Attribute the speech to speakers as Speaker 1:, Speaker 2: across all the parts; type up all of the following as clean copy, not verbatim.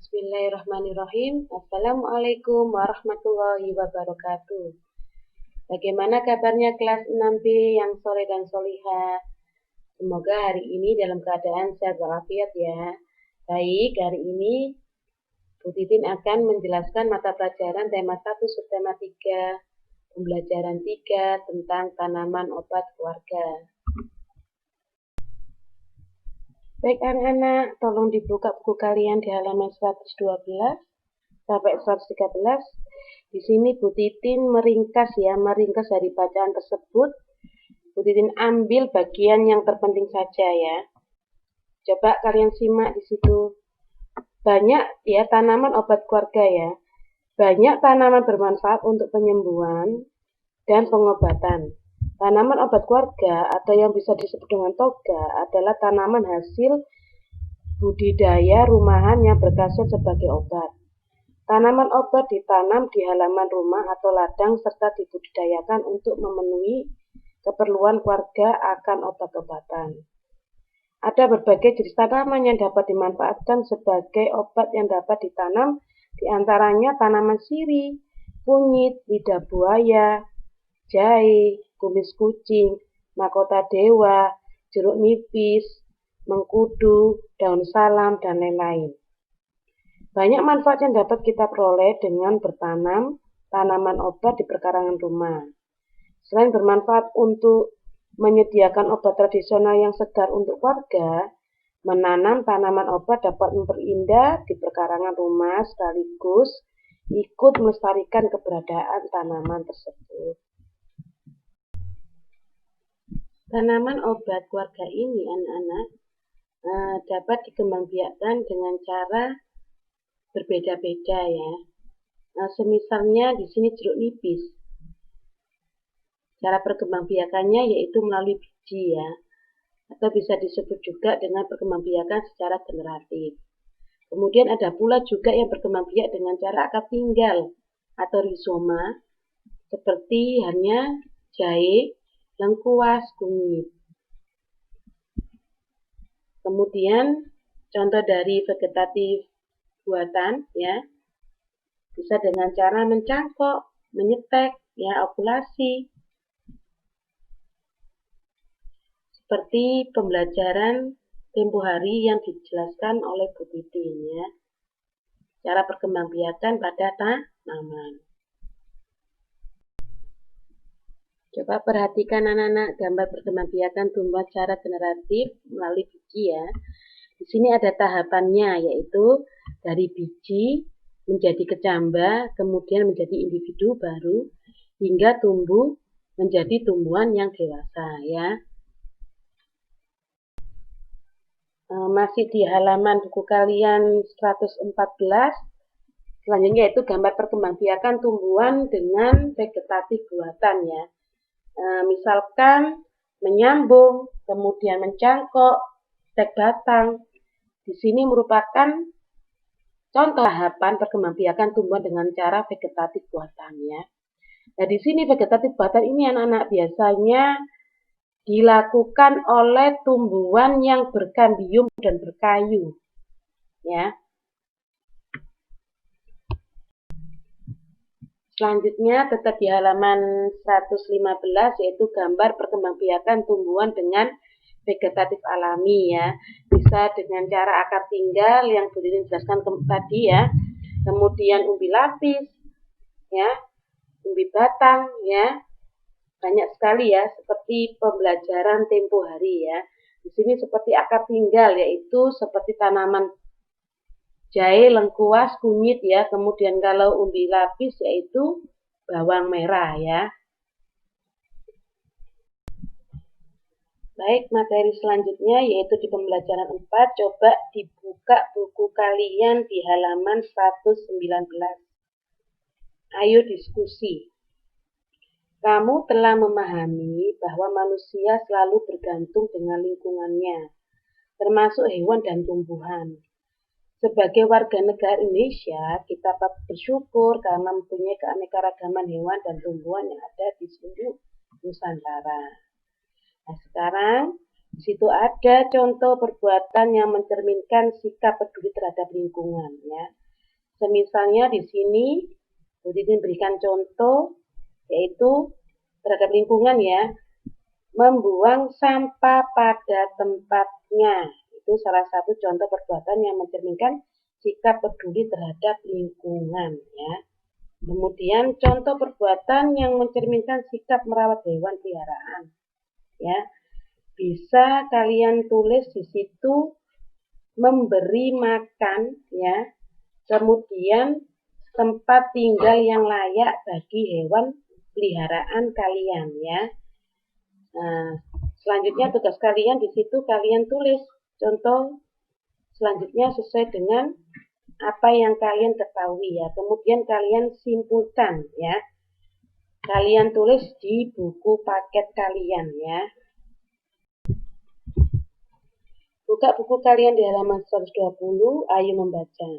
Speaker 1: Bismillahirrahmanirrahim. Assalamualaikum warahmatullahi wabarakatuh. Bagaimana kabarnya kelas 6B yang soleh dan solihah? Semoga hari ini dalam keadaan sehat walafiat ya. Baik, hari ini Bu Titin akan menjelaskan mata pelajaran tema 1 subtema 3, pembelajaran 3 tentang tanaman obat keluarga. Baik anak-anak, tolong dibuka buku kalian di halaman 112 sampai 113. Di sini Bu Titin meringkas dari bacaan tersebut. Bu Titin ambil bagian yang terpenting saja ya. Coba kalian simak di situ. Banyak ya tanaman obat keluarga ya. Banyak tanaman bermanfaat untuk penyembuhan dan pengobatan. Tanaman obat keluarga atau yang bisa disebut dengan toga adalah tanaman hasil budidaya rumahan yang berkhasiat sebagai obat. Tanaman obat ditanam di halaman rumah atau ladang serta dibudidayakan untuk memenuhi keperluan keluarga akan obat-obatan. Ada berbagai jenis tanaman yang dapat dimanfaatkan sebagai obat yang dapat ditanam, diantaranya tanaman sirih, kunyit, lidah buaya, jahe, kumis kucing, mahkota dewa, jeruk nipis, mengkudu, daun salam, dan lain-lain. Banyak manfaat yang dapat kita peroleh dengan bertanam tanaman obat di perkarangan rumah. Selain bermanfaat untuk menyediakan obat tradisional yang segar untuk warga, menanam tanaman obat dapat memperindah di perkarangan rumah sekaligus ikut melestarikan keberadaan tanaman tersebut. Tanaman obat keluarga ini anak-anak dapat dikembangbiakkan dengan cara berbeda-beda ya. Semisalnya di sini jeruk nipis. Cara perkembangbiakannya yaitu melalui biji ya, atau bisa disebut juga dengan perkembangbiakan secara generatif. Kemudian ada pula juga yang berkembangbiak dengan cara akar tinggal atau rizoma, seperti hanya jahe, lengkuas, kunyit. Kemudian contoh dari vegetatif buatan ya, bisa dengan cara mencangkok, menyetek, ya okulasi. Seperti pembelajaran tempo hari yang dijelaskan oleh Bu Titin ya. Cara perkembangbiakan pada tanaman. Coba perhatikan anak-anak gambar perkembangbiakan tumbuhan secara generatif melalui biji ya. Di sini ada tahapannya yaitu dari biji menjadi kecambah, kemudian menjadi individu baru hingga tumbuh menjadi tumbuhan yang dewasa ya. Masih di halaman buku kalian 114. Selanjutnya yaitu gambar perkembangbiakan tumbuhan dengan vegetatif buatan ya. Misalkan menyambung, kemudian mencangkok, stek batang. Di sini merupakan contoh tahapan perkembangbiakan tumbuhan dengan cara vegetatif buatan ya. Nah, di sini vegetatif buatan ini anak-anak biasanya dilakukan oleh tumbuhan yang berkambium dan berkayu ya. Selanjutnya tetap di halaman 115 yaitu gambar perkembangbiakan tumbuhan dengan vegetatif alami ya. Bisa dengan cara akar tinggal yang Bu Titin jelaskan tadi ya. Kemudian umbi lapis ya, umbi batang ya. Banyak sekali ya, seperti pembelajaran tempo hari ya. Di sini seperti akar tinggal yaitu seperti tanaman jahe, lengkuas, kunyit ya. Kemudian kalau umbi lapis yaitu bawang merah ya. Baik, materi selanjutnya yaitu di pembelajaran 4. Coba dibuka buku kalian di halaman 119. Ayo diskusi. Kamu telah memahami bahwa manusia selalu bergantung dengan lingkungannya, termasuk hewan dan tumbuhan. Sebagai warga negara Indonesia, kita patut bersyukur karena mempunyai keanekaragaman hewan dan tumbuhan yang ada di seluruh Nusantara. Nah, sekarang Di situ ada contoh perbuatan yang mencerminkan sikap peduli terhadap lingkungan, ya. Semisalnya di sini Bu Titin berikan contoh yaitu terhadap lingkungan, ya. Membuang sampah pada tempatnya. Itu salah satu contoh perbuatan yang mencerminkan sikap peduli terhadap lingkungan, ya. Kemudian contoh perbuatan yang mencerminkan sikap merawat hewan peliharaan, ya. Bisa kalian tulis di situ memberi makan, ya. Kemudian tempat tinggal yang layak bagi hewan peliharaan kalian, ya. Nah, selanjutnya tugas kalian di situ kalian tulis contoh selanjutnya sesuai dengan apa yang kalian ketahui, ya. Kemudian kalian simpulkan, ya. Kalian tulis di buku paket kalian, ya. Buka buku kalian di halaman 120, ayo membaca.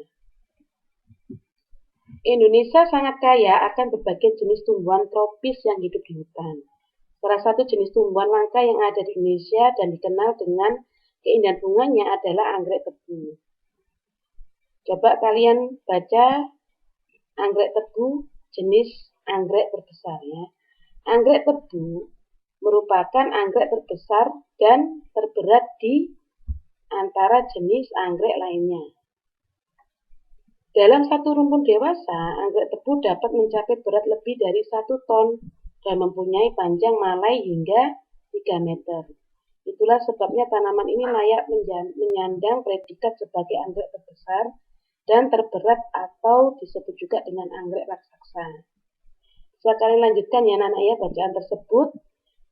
Speaker 1: Indonesia sangat kaya akan berbagai jenis tumbuhan tropis yang hidup di hutan. Salah satu jenis tumbuhan langka yang ada di Indonesia dan dikenal dengan keindahan bunganya adalah anggrek tebu. Coba kalian baca anggrek tebu jenis anggrek terbesar, ya. Anggrek tebu merupakan anggrek terbesar dan terberat di antara jenis anggrek lainnya. Dalam satu rumpun dewasa, anggrek tebu dapat mencapai berat lebih dari 1 ton dan mempunyai panjang malai hingga 3 meter. Itulah sebabnya tanaman ini layak menyandang predikat sebagai anggrek terbesar dan terberat atau disebut juga dengan anggrek raksasa. Bisa kalian lanjutkan, ya anak-anak, ya, bacaan tersebut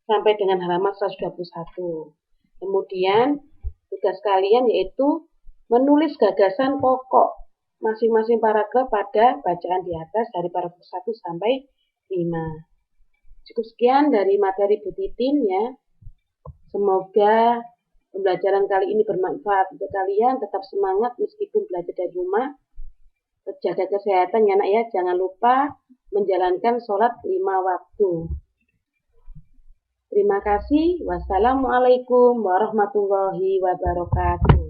Speaker 1: sampai dengan halaman 121. Kemudian tugas kalian yaitu menulis gagasan pokok masing-masing paragraf pada bacaan di atas dari paragraf 1 sampai 5. Cukup sekian dari materi Bu Titin, ya. Semoga pembelajaran kali ini bermanfaat untuk kalian. Tetap semangat meskipun belajar dari rumah. Jaga kesehatan, ya anak, ya. Jangan lupa menjalankan sholat 5 waktu. Terima kasih. Wassalamualaikum warahmatullahi wabarakatuh.